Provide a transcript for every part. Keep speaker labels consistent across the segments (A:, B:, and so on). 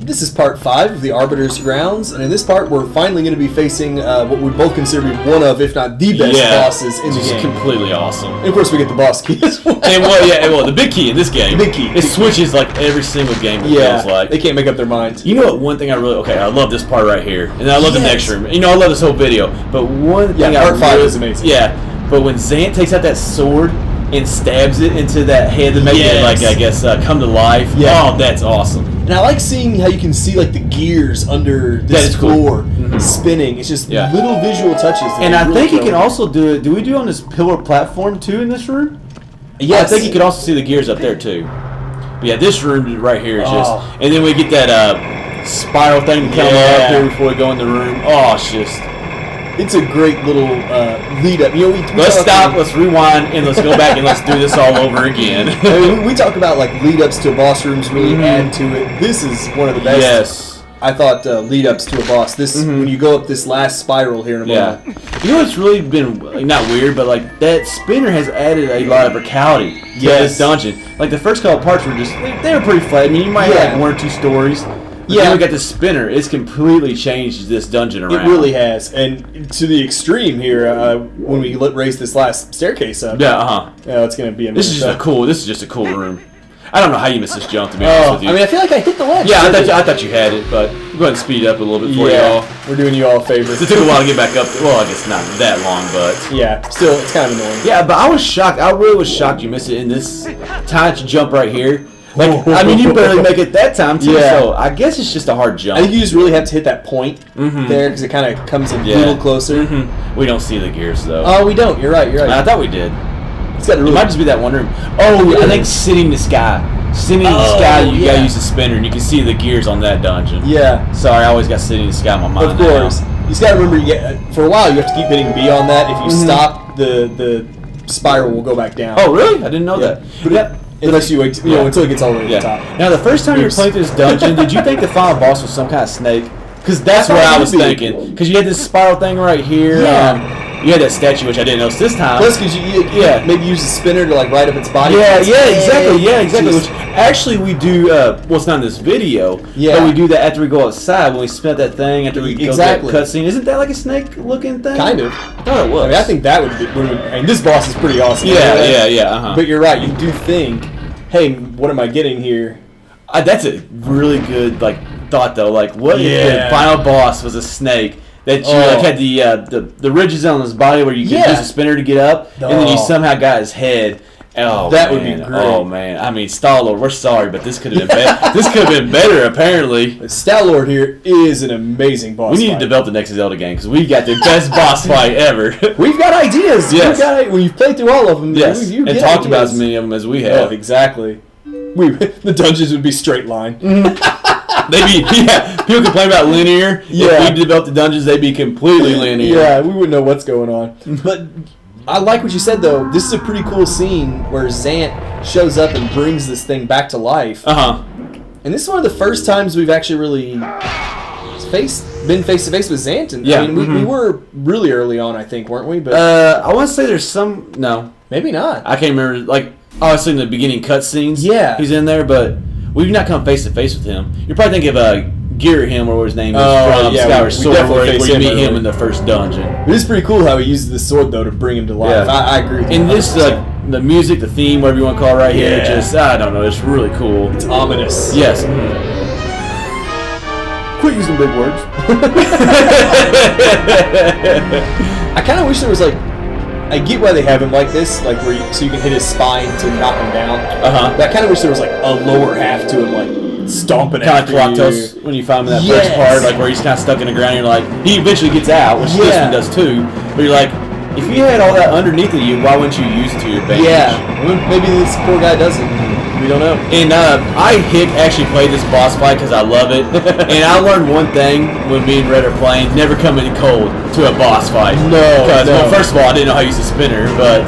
A: This is part 5 of the Arbiter's Grounds, and in this part we're finally going to be facing what we both consider to be one of, if not the best bosses in the game.
B: Completely awesome.
A: And of course we get the boss key as well.
B: And the big key in this game.
A: The big key.
B: It switches like every single game it feels like.
A: They can't make up their minds.
B: You know what, one thing I love this part right here. And I love the next room. You know, I love this whole video. But one thing
A: part 5 is amazing.
B: Yeah. But when Zant takes out that sword and stabs it into that head to make it, like, I guess, come to life. Yeah. Oh, that's awesome.
A: And I like seeing how you can see, like, the gears under this floor spinning. It's just little visual touches.
C: And I think you can also do it. Do we do it on this pillar platform, too, in this room?
B: Yeah, I think you can also see the gears up there, too. But yeah, this room right here is just... And then we get that spiral thing coming up here before we go in the room. Oh, it's just...
A: It's a great little lead up. You know,
B: let's stop, let's rewind, and let's go back and let's do this all over again.
A: I mean, we talk about like lead ups to boss rooms really add to it. This is one of the best.
B: Yes.
A: I thought lead ups to a boss. This when you go up this last spiral here in a moment.
B: You know what's really been like, not weird, but like that spinner has added a lot of verticality to this dungeon. Like the first couple parts were just they were pretty flat. I mean, you might have like 1 or 2 stories. But then we got the spinner. It's completely changed this dungeon around.
A: It really has, and to the extreme here. When we raise this last staircase up, it's going to be amazing.
B: This is just a cool room. I don't know how you missed this jump, to be honest with you.
A: I mean, I feel like I hit the ledge.
B: Yeah, I thought you had it, but go ahead and speed up a little bit for y'all.
A: We're doing you all a favor.
B: It took a while to get back up. Well, I guess not that long, but
A: yeah, still, it's kind of annoying.
B: Yeah, but I was shocked. I really was shocked you missed it in this tiny jump right here. Like, I mean, you barely make it that time, too, so I guess it's just a hard jump.
A: I think you just really have to hit that point there, because it kind of comes a little closer.
B: We don't see the gears, though.
A: Oh, we don't. You're right.
B: I thought we did.
A: It
B: might just be that one room. Oh, I think sitting in the sky. Sitting in the sky, you gotta use the spinner, and you can see the gears on that dungeon.
A: Yeah.
B: Sorry, I always got sitting in the sky in my mind.
A: Of course. You just gotta remember, for a while, you have to keep hitting B on that. If you stop, the spiral will go back down.
B: Oh, really? I didn't know that.
A: But unless you wait, until it gets all the way to the top.
B: Now, the first time you were playing through this dungeon, did you think the final boss was some kind of snake? Because that's what I was thinking. Because you had this spiral thing right here. You had that statue, which I didn't notice this time.
A: Plus, because you maybe use a spinner to like ride up its body.
B: Exactly. Which actually we do. Well, it's not in this video. But we do that after we go outside when we spin up that thing after we go to that cutscene. Isn't that like a snake-looking thing?
A: Kind of.
B: I thought it was.
A: I mean, I think that would be. I mean, this boss is pretty awesome. But you're right. You do think, hey, what am I getting here?
B: That's a really good thought though. Like, what if the final boss was a snake? That you had the ridges on his body where you could use a spinner to get up, and then you somehow got his head. Oh,
A: that would be great.
B: Oh man, I mean, Star-Lord, we're sorry, but this could have been better. This could have been better, apparently.
A: Star-Lord here is an amazing boss.
B: We need to develop the next Zelda game because we got the best boss fight ever.
A: We've got ideas. Yes, when you've played through all of them.
B: Yes, and talked about as many of them as we have.
A: Oh, exactly. The dungeons would be straight line.
B: People complain about linear. If we developed the dungeons, they'd be completely linear.
A: Yeah, we wouldn't know what's going on. But I like what you said, though. This is a pretty cool scene where Zant shows up and brings this thing back to life. And this is one of the first times we've actually really been face to face with Zant. And, I mean, we were really early on, I think, weren't we? But
B: I want to say there's some. No,
A: maybe not.
B: I can't remember. Like, obviously in the beginning cutscenes.
A: Yeah,
B: he's in there, but we've not come face to face with him. You're probably thinking of Gear-Him, or what his name is, from Skyward Sword, where you meet him in the first dungeon.
A: It is pretty cool how he uses the sword, though, to bring him to life. I agree with you.
B: And this, the music, the theme, whatever you want to call it right here, just, I don't know, it's really cool.
A: It's ominous.
B: Yes.
A: Quit using big words. I kind of wish there was, I get why they have him like this, so you can hit his spine to knock him down. But I kind of wish there was, a lower half to him, stomping after you.
B: Kind of Koloktos, when you find him in that first part, where he's kind of stuck in the ground, and you're like, he eventually gets out, which this one does too, but you're like, if you had all that underneath of you, why wouldn't you use it to your advantage?
A: Yeah, maybe this poor guy doesn't. We don't know.
B: And I actually played this boss fight because I love it. And I learned one thing when me and Red are playing: never come in cold to a boss fight. Because well, first of all, I didn't know how to use the spinner, but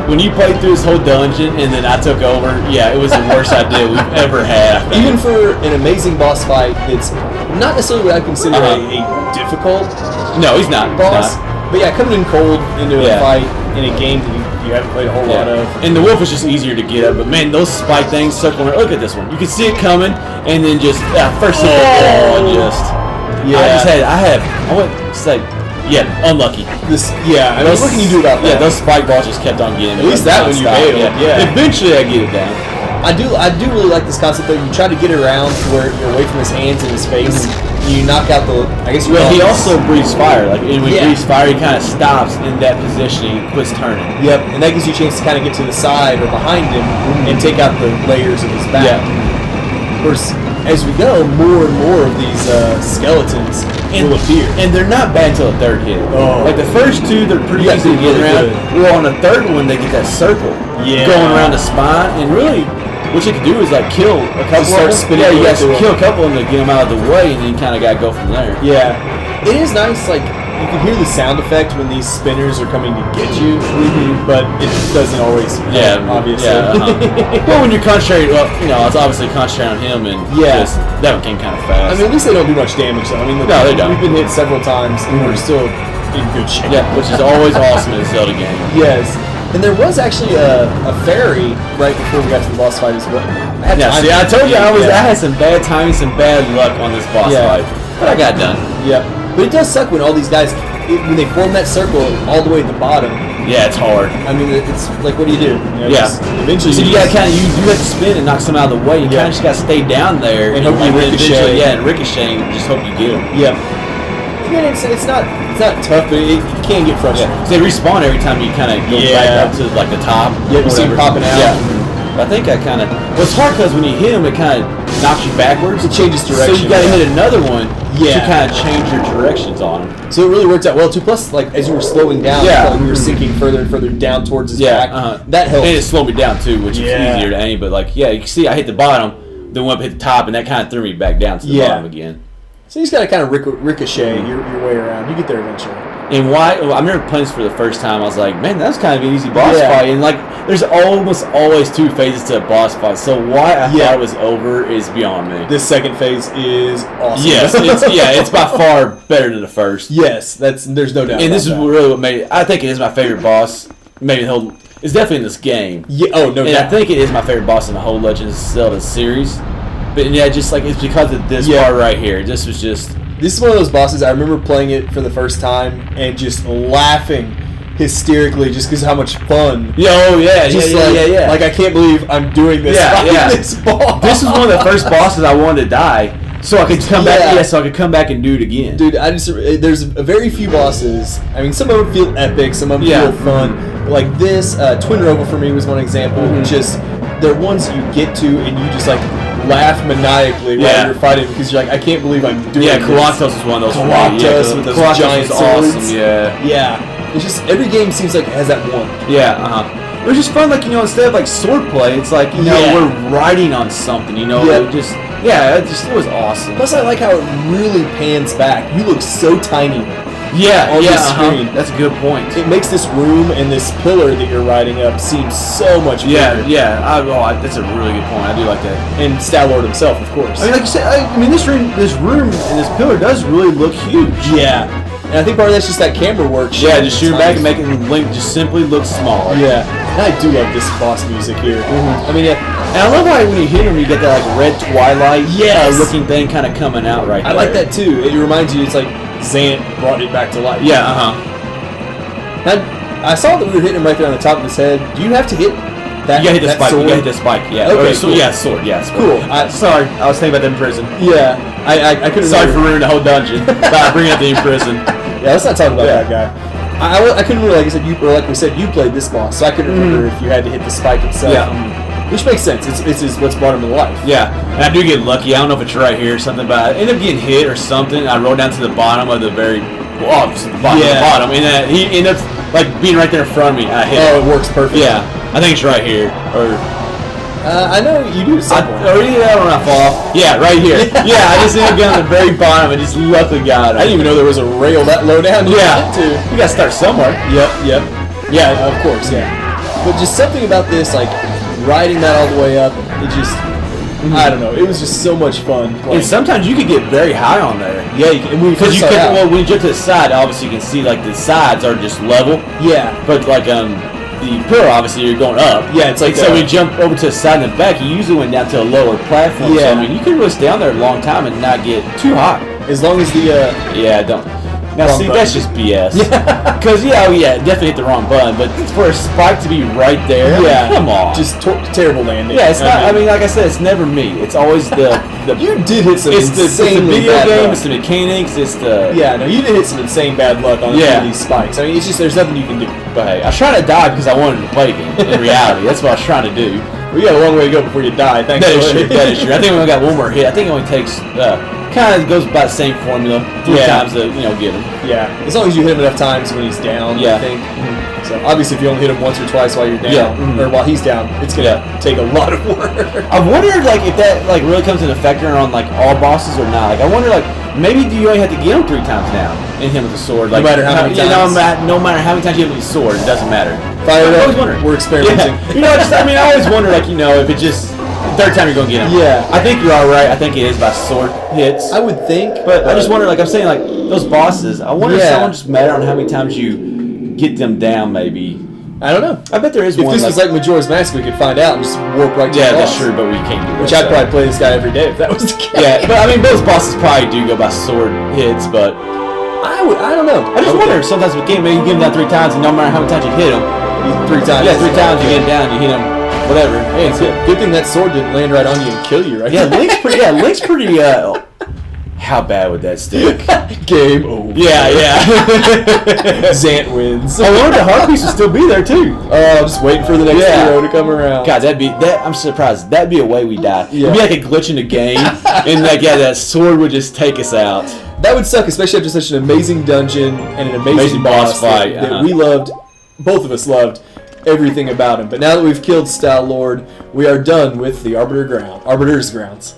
B: when you played through this whole dungeon and then I took over, it was the worst idea we've ever had.
A: Even for an amazing boss fight, it's not necessarily what I consider a difficult.
B: No, he's not.
A: Boss. But coming in cold into a fight. in a game that you haven't played a whole lot of.
B: And the wolf is just easier to get up, but man, those spike things circling. Look at this one. You can see it coming, and then just first hit the wall and just. Yeah. I went say. Yeah, unlucky.
A: I mean, what can you do about that?
B: Yeah, those spike balls just kept on getting.
A: At least that one you made.
B: Yeah. Eventually, I get it down.
A: I do really like this concept though. You try to get it around to where you're away from his hands and his face. You knock out the. I guess.
B: Well, he also breathes fire. Like when he breathes fire, he kind of stops in that position. He quits turning.
A: Yep, and that gives you a chance to kind of get to the side or behind him and take out the layers of his back.
B: Yeah.
A: Of course, as we go, more and more of these skeletons will appear,
B: and they're not bad until the third hit.
A: Oh.
B: Like the first two, they're pretty easy to get around. Well, on the third one, they get that circle going around the spine, and really. What you can do is like kill a couple of them. Yeah, you got to kill a couple of them to get them out of the way, and then you kind of got to go from there.
A: Yeah, it is nice. Like you can hear the sound effect when these spinners are coming to get you, but it doesn't always. Obviously.
B: Yeah, well, when you're concentrating, it's obviously concentrating on him, and that one came kind of fast.
A: I mean, at least they don't do much damage, though. I mean,
B: no, they don't.
A: We've been hit several times, and we're still in good shape.
B: Yeah, which is always awesome in a Zelda game.
A: Yes. And there was actually a fairy right before we got to the boss fight as well.
B: I told you I had some bad timing, some bad luck on this boss fight, but I got done.
A: Yeah, but it does suck when all these guys, when they form that circle all the way at the bottom.
B: Yeah, it's hard.
A: I mean, it's like, what do you do? Eventually,
B: so you got to you have to spin and knock some out of the way. You kind of just got to stay down there
A: and hope you ricochet.
B: And ricochet, and just hope you get them.
A: Yeah. Again, it's not tough, but it can get frustrating.
B: Yeah. They respawn every time you kind of go back up to like the top.
A: Yeah, you see them popping out.
B: Yeah. I think I kind of. Well, it's hard because when you hit them, it kind of knocks you backwards.
A: It changes direction.
B: So you got to hit another one to kind of change your directions on them.
A: So it really worked out well too. Plus, like as you were slowing down, like we were sinking further and further down towards his back. That helped.
B: And it slowed me down too, which is easier to aim. But like, you can see I hit the bottom, then went up hit the top, and that kind of threw me back down to the bottom again.
A: So you just got to kind of ricochet your way around. You get there eventually.
B: And I remember playing this for the first time. I was like, man, that's kind of an easy boss fight. And like, there's almost always two phases to a boss fight. So why I thought it was over is beyond me.
A: This second phase is awesome.
B: Yes, it's by far better than the first.
A: Yes, there's no doubt.
B: And this is really what made it. I think it is my favorite boss. Maybe the whole. It's definitely in this game.
A: Yeah. Oh no.
B: And I think it is my favorite boss in the whole Legend of Zelda series. But just like it's because of this part right here. This is
A: one of those bosses. I remember playing it for the first time and just laughing hysterically just because how much fun. Like I can't believe I'm doing this. This boss.
B: This is one of the first bosses I wanted to die, so I could come back. So I could come back and do it again.
A: Dude, there's very few bosses. I mean, some of them feel epic, some of them feel fun. Like this, Twin Rover for me was one example. Just they're ones you get to and you just like laugh maniacally while you're fighting because you're like, I can't believe I'm doing this.
B: Koloktos is one of those.
A: Koloktos with those giant swords.
B: Awesome, yeah.
A: It's just every game seems like it has that one.
B: It was just fun, like instead of like swordplay, it's like we're riding on something. It was awesome.
A: Plus, I like how it really pans back. You look so tiny. On the screen.
B: That's a good point.
A: It makes this room and this pillar that you're riding up seem so much bigger.
B: That's a really good point. I do like that.
A: And Star-Lord himself, of course.
B: I mean, like you said, this room and this pillar does really look huge.
A: Yeah. And I think part of that's just that camera work.
B: Yeah, just shooting back and making Link just simply look smaller.
A: Yeah. And I do love this boss music here. I mean,
B: and I love how when you hit him, you get that like red Twilight looking thing kind of coming out right there.
A: I like that too. It reminds you, it's like Zant brought it back to life.
B: Yeah,
A: Now, I saw that we were hitting him right there on the top of his head. Do you have to hit that?
B: You gotta hit the spike.
A: Sword?
B: You gotta hit the spike. Yeah.
A: Okay.
B: Sword. Yeah, sword. Yeah. Sword.
A: Cool.
B: Sorry, I was thinking about them in prison.
A: Yeah. I couldn't.
B: Sorry for ruining the whole dungeon by bringing up the in prison.
A: Yeah, let's not talk about that guy. I couldn't remember, like we said, you played this boss, so I couldn't remember if you had to hit the spike itself.
B: Yeah.
A: Which makes sense. This is what's brought him to life.
B: Yeah, and I do get lucky. I don't know if it's right here or something, but I end up getting hit or something. I roll down to the bottom of the bottom, and he ended up like being right there in front of me. I hit him.
A: It works perfectly.
B: Yeah, I think it's right here. Or
A: I know you do something.
B: When I fall off. Yeah, right here. I just ended up getting on the very bottom and just luckily got it.
A: I didn't even know there was a rail that low down.
B: You gotta start somewhere.
A: Yep. Yeah, of course. Yeah. But just something about this, like riding that all the way up, it just. I don't know. It was just so much fun.
B: And sometimes you could get very high on there.
A: Yeah, when you jump
B: to the side, obviously you can see like the sides are just level.
A: Yeah.
B: But like the pillar, obviously, you're going up.
A: Yeah, it's like
B: so when you jump over to the side and the back, you usually went down to a lower platform.
A: Yeah.
B: So, I mean, you can really stay down there a long time and not get too hot.
A: As long as the
B: yeah, don't. Now
A: wrong
B: see,
A: button.
B: that's just BS. Because definitely hit the wrong button. But for a spike to be right there,
A: Yeah.
B: come on.
A: just terrible landing.
B: Yeah, it's not. I mean, like I said, it's never me. It's always the.
A: You did hit some
B: It's the
A: insanely
B: video
A: bad
B: game.
A: luck.
B: It's the mechanics. It's the.
A: Yeah, no, you did hit some insane bad luck on
B: Yeah.
A: these spikes. I mean, it's just there's nothing you can do.
B: But hey, I was trying to die because I wanted to play again. In reality, that's what I was trying to do.
A: We got a long way to go before you die. Thanks.
B: That is true. That is true. I think we only got one more hit. I think it only takes. Kind of goes by the same formula. 3 times to get him.
A: Yeah, as long as you hit him enough times when he's down.
B: Yeah.
A: I think. So obviously, if you only hit him once or twice while you're down, or while he's down, it's gonna take a lot of work.
B: I wondered like if that like really comes into factor on like all bosses or not. Like I wonder like maybe do you only have to get him 3 times now and hit him with the sword? Like
A: No matter how many times.
B: No matter how many times you hit him with the sword, it doesn't matter.
A: Fire it
B: I
A: up.
B: always wonder.
A: We're experimenting.
B: Yeah. I always wonder like if it just. Third time you're gonna get him.
A: Yeah.
B: I think you are right. I think it is by sword hits.
A: I would think,
B: But I just wonder, like I'm saying, like those bosses. I wonder if
A: Yeah.
B: someone just matter on how many times you get them down. Maybe.
A: I don't know.
B: I bet there is
A: If
B: one.
A: this was like Majora's Mask, we could find out and just warp right to
B: yeah,
A: the
B: that's
A: boss.
B: true, but we can't do that.
A: Which I'd probably play this guy every day if that was the case.
B: Yeah, but I mean, those bosses probably do go by sword hits, but
A: I don't know.
B: I just wonder sometimes with game, maybe you get him down 3 times, and no matter how many times you hit him,
A: 3 times.
B: yeah, 3 times you get him down, you hit him, whatever. Hey, it's good.
A: Good thing that sword didn't land right on you and kill you, right?
B: Yeah, Link's pretty. How bad would that stick?
A: Game over.
B: Yeah.
A: Zant wins.
B: I wonder the heart piece would still be there too.
A: I'm just waiting for the next hero to come around.
B: God, I'm surprised. That'd be a way we die.
A: Yeah.
B: It'd be like a glitch in the game, and like that sword would just take us out.
A: That would suck, especially after such an amazing dungeon and an amazing boss
B: fight.
A: that we loved. Both of us loved everything about him. But now that we've killed Star Lord, we are done with the Arbiter's Grounds.